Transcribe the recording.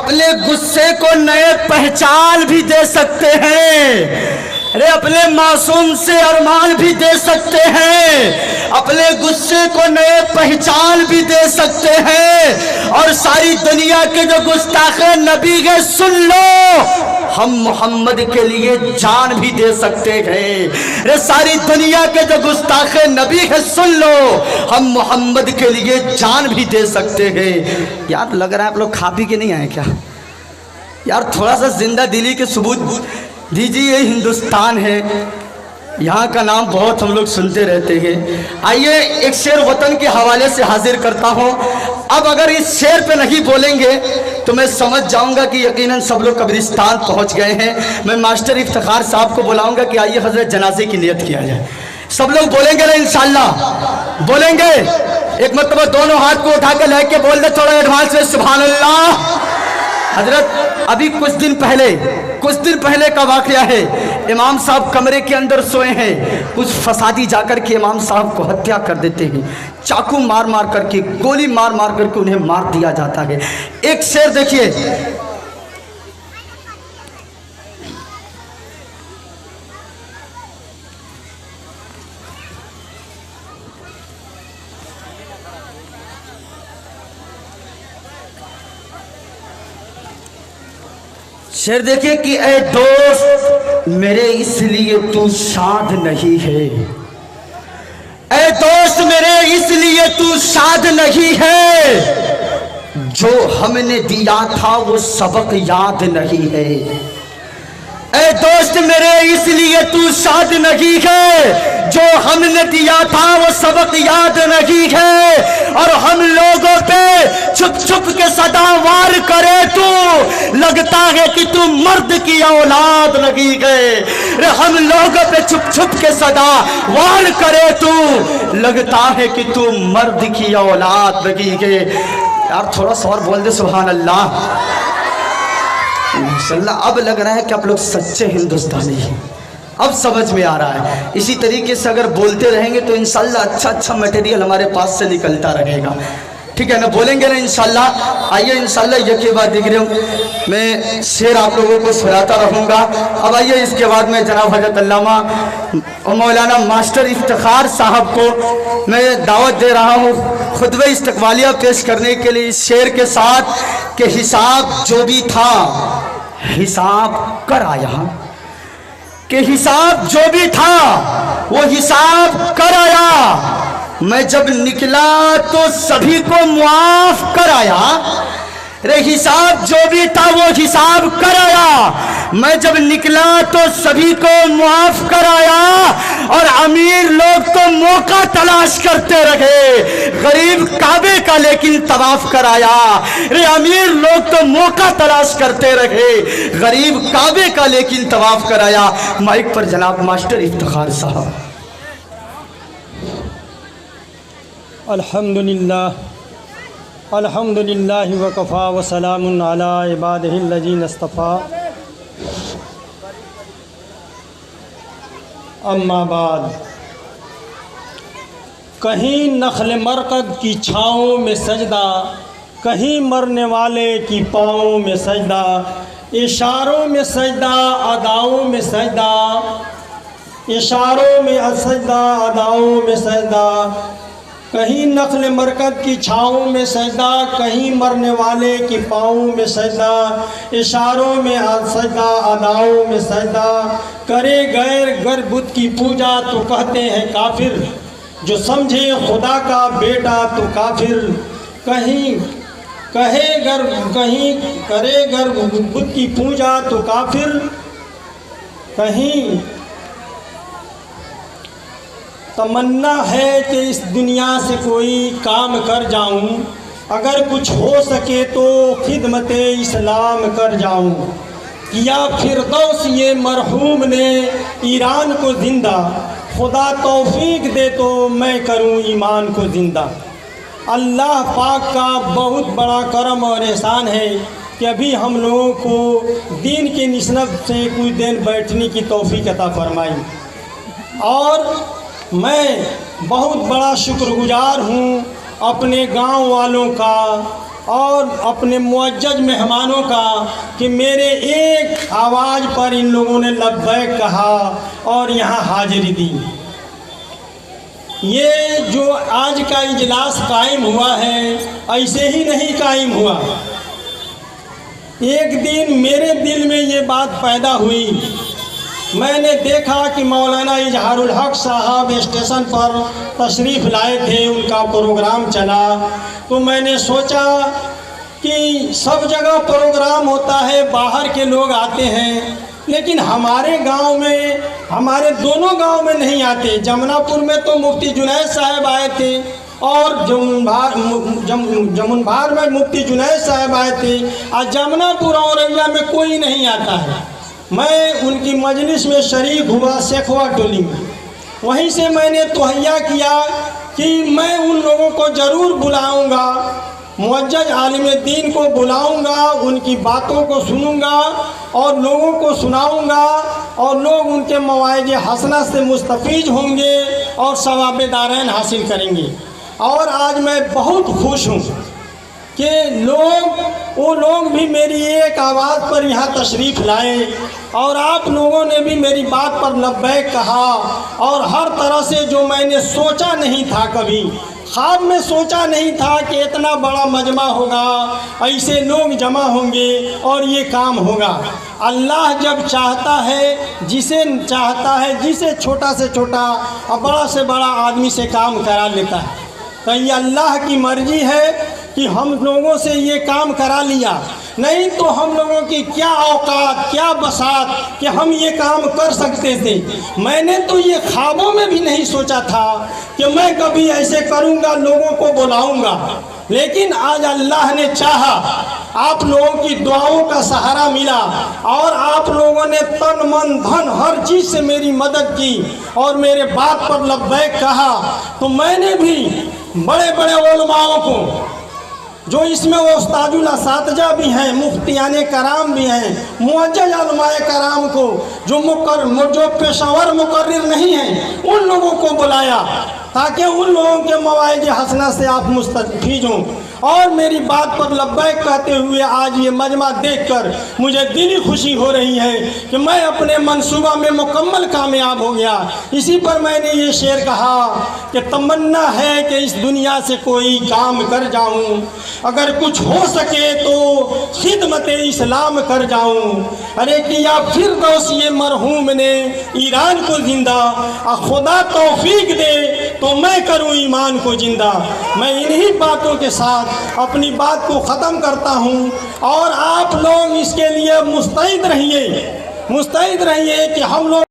अपने गुस्से को नए पहचान भी दे सकते हैं। अरे अपने मासूम से अरमान भी दे सकते हैं, अपने गुस्से को नए पहचान भी दे सकते हैं। और सारी दुनिया के जो गुस्ताखे नबी के सुन लो, हम मोहम्मद के लिए जान भी दे सकते हैं। अरे सारी दुनिया के जो गुस्ताखे नबी के सुन लो, हम मोहम्मद के लिए जान भी दे सकते हैं। यार लग रहा है आप लोग खा पी के नहीं आए क्या? यार थोड़ा सा जिंदा दिली के सबूत दीजिए। ये हिंदुस्तान है, यहाँ का नाम बहुत हम लोग सुनते रहते हैं। आइए एक शेर वतन के हवाले से हाजिर करता हूँ। अब अगर इस शेर पे नहीं बोलेंगे तो मैं समझ जाऊँगा कि यकीनन सब लोग कब्रिस्तान पहुँच गए हैं। मैं मास्टर इफ्तिखार साहब को बुलाऊँगा कि आइए हजरत जनाजे की नियत किया जाए। सब लोग बोलेंगे ना इंशाअल्लाह? बोलेंगे? एक मतलब दोनों हाथ को उठा के लेके बोल दे थोड़ा एडवांस में सुभान अल्लाह। हजरत अभी कुछ दिन पहले का वाकया है। इमाम साहब कमरे के अंदर सोए हैं, कुछ फसादी जाकर के इमाम साहब को हत्या कर देते हैं। चाकू मार मार करके, गोली मार मार करके उन्हें मार दिया जाता है। एक शेर देखिए, शेर देखिए कि ऐ दोस्त मेरे इसलिए तू शाद नहीं है, ऐ दोस्त मेरे इसलिए तू शाद नहीं है, जो हमने दिया था वो सबक याद नहीं है। ऐ दोस्त मेरे इसलिए तू शाद नहीं है, जो हमने दिया था वो सबक याद नहीं है। और हम लोगों पे छुप छुप के सदा वार करे तू, लगता है कि तू मर्द की औलाद नहीं है। हम लोगों पे छुप छुप के सदा वार करे तू, लगता है कि तू मर्द की औलाद नहीं है। यार थोड़ा सा और बोल दे सुभान अल्लाह। इंशाअल्लाह अब लग रहा है कि आप लोग सच्चे हिंदुस्तानी हैं, अब समझ में आ रहा है। इसी तरीके से अगर बोलते रहेंगे तो इंशाअल्लाह अच्छा अच्छा मटेरियल हमारे पास से निकलता रहेगा, ठीक है ना? बोलेंगे ना इंशाअल्लाह? आइए इंशाअल्लाह यके बाद दिख रहे हूँ मैं शेर आप लोगों को सुनाता रहूँगा। अब आइए इसके बाद में जनाब हज़रत अल्लामा मौलाना मास्टर इफ्तिखार साहब को मैं दावत दे रहा हूँ खुतबे इस्तकबालिया पेश करने के लिए, इस शेर के साथ कि हिसाब जो भी था हिसाब कर आया, कि हिसाब जो भी था वो हिसाब कर आया। मैं जब निकला तो सभी को मुआफ कर आया। रे हिसाब जो भी था वो हिसाब कर आया। मैं जब निकला तो सभी को मुआफ कर आया। और अमीर लोग तो मौका तलाश करते रहे, गरीब काबे का लेकिन तवाफ कर आया। रे अमीर लोग तो मौका तलाश करते रहे, गरीब काबे का लेकिन तवाफ कर आया। माइक पर जनाब मास्टर इफ्तिखार साहब। अल्हम्दुलिल्लाह अल्हम्दुलिल्लाह वकफ़ा व सलामुन अला इबादिहिल्लज़ीना इस्तफ़ा। अम्मा बाद, कहीं नखल मरकद की छाँव में सजदा, कहीं मरने वाले की पाँव में सजदा, इशारों में सजदा अदाओं में सजदा, इशारों में सजदा अदाओं में सजदा। कहीं नखल मरकद की छाँव में सजदा, कहीं मरने वाले की पाँव में सजदा, इशारों में सजदा अदाओं में सजदा। करे गैर गर बुत की पूजा तो कहते हैं काफिर, जो समझे खुदा का बेटा तो काफिर। कहीं करे गर बुत की पूजा तो काफिर, कहीं तमन्ना है कि इस दुनिया से कोई काम कर जाऊं, अगर कुछ हो सके तो खिदमत इस्लाम कर जाऊं। किया फिरदौस ये मरहूम ने ईरान को ज़िंदा, खुदा तौफीक दे तो मैं करूं ईमान को ज़िंदा। अल्लाह पाक का बहुत बड़ा करम और एहसान है कि अभी हम लोगों को दीन के निस्बत से कुछ देर बैठने की तौफीक अता फरमाई। और मैं बहुत बड़ा शुक्रगुजार हूँ अपने गांव वालों का, और अपने मुअज्जज मेहमानों का कि मेरे एक आवाज़ पर इन लोगों ने लब्बैक कहा और यहाँ हाजिरी दी। ये जो आज का इजलास कायम हुआ है ऐसे ही नहीं कायम हुआ। एक दिन मेरे दिल में ये बात पैदा हुई। मैंने देखा कि मौलाना इजहारुल हक साहब स्टेशन पर तशरीफ़ लाए थे, उनका प्रोग्राम चला। तो मैंने सोचा कि सब जगह प्रोग्राम होता है, बाहर के लोग आते हैं, लेकिन हमारे गांव में, हमारे दोनों गांव में नहीं आते। जमुनापुर में तो मुफ्ती जुनैद साहब आए थे और जमुनभार में मुफ्ती जुनैद साहब आए थे, और जमुनापुर औरैया में कोई नहीं आता है। मैं उनकी मजलिस में शरीक हुआ शेखवा टोली में। वहीं से मैंने तोहैया किया कि मैं उन लोगों को ज़रूर बुलाऊंगा, मुअज्जज आलिम दीन को बुलाऊंगा, उनकी बातों को सुनूंगा और लोगों को सुनाऊंगा, और लोग उनके मवाइज हसना से मुस्तफ़ीज होंगे और सवाब दारैन हासिल करेंगे। और आज मैं बहुत खुश हूँ कि वो लोग भी मेरी एक आवाज़ पर यहाँ तशरीफ़ लाए और आप लोगों ने भी मेरी बात पर लब्बैक कहा। और हर तरह से जो मैंने सोचा नहीं था, कभी ख्वाब में सोचा नहीं था कि इतना बड़ा मजमा होगा, ऐसे लोग जमा होंगे और ये काम होगा। अल्लाह जब चाहता है, जिसे चाहता है, जिसे छोटा से छोटा और बड़ा से बड़ा आदमी से काम करा लेता है। तो ये अल्लाह की मर्जी है कि हम लोगों से ये काम करा लिया, नहीं तो हम लोगों की क्या औकात, क्या बसात कि हम ये काम कर सकते थे। मैंने तो ये ख्वाबों में भी नहीं सोचा था कि मैं कभी ऐसे करूँगा, लोगों को बुलाऊँगा। लेकिन आज अल्लाह ने चाहा, आप लोगों की दुआओं का सहारा मिला और आप लोगों ने तन मन धन हर चीज़ से मेरी मदद की और मेरे बात पर लब्बैक कहा। तो मैंने भी बड़े बड़े उलमाओं को, जो इसमें वो उस्तादुल असातिज़ा भी हैं, मुफ्तियाने कराम भी हैं, मुअज्जज उलमाए कराम को, जो पेशावर मुकर्रिर नहीं हैं, उन लोगों को बुलाया ताकि उन लोगों के मवाइज हसना से आप मुस्तफ़ीज हों। और मेरी बात पर लब्बैक कहते हुए आज ये मजमा देखकर मुझे दिली खुशी हो रही है कि मैं अपने मंसूबा में मुकम्मल कामयाब हो गया। इसी पर मैंने ये शेर कहा कि तमन्ना है कि इस दुनिया से कोई काम कर जाऊं, अगर कुछ हो सके तो खिदमत इस्लाम कर जाऊं। अरे किया फिरदौस ये मरहूम ने ईरान को जिंदा, खुदा तौफीक दे तो मैं करूं ईमान को जिंदा। मैं इन्हीं बातों के साथ अपनी बात को ख़त्म करता हूं और आप लोग इसके लिए मुस्तैद रहिए कि हम लोग